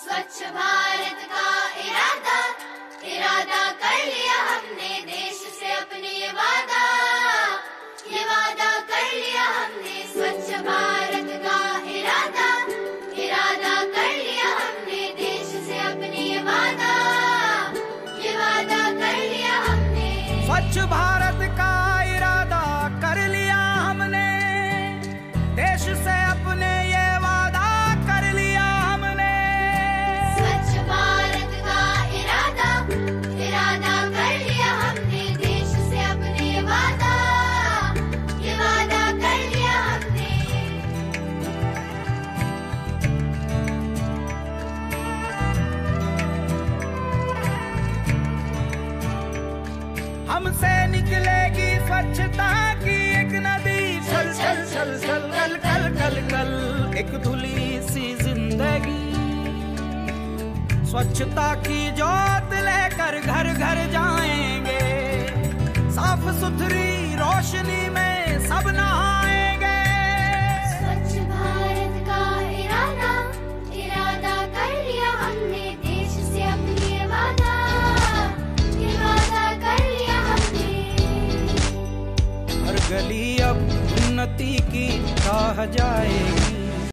स्वच्छ भारत का इरादा इरादा कर लिया हमने, देश से अपने ये वादा कर लिया हमने। स्वच्छ भारत का इरादा इरादा कर लिया हमने, देश से अपने ये वादा कर लिया हमने। स्वच्छ भारत का इरादा कर लिया हमने, देश से अपने ये वादा कर लिया हमने। स्वच्छ भारत का इरादा इरादा कर लिया हमने, देश से अपने ये वादा कर लिया हमने। हमसे निकलेगी स्वच्छता की एक नदी, छल छल छल छल कल कल कल कल एक धुली सी जिंदगी। स्वच्छता की जोत लेकर घर घर जाएंगे, साफ सुथरी रोशनी में सब नहाएंगे। स्वच्छ भारत का इरादा इरादा कर लिया हमने, देश से अपने ये वादा कर लिया हमने। हर गली अब उन्नति की राह जाएगी,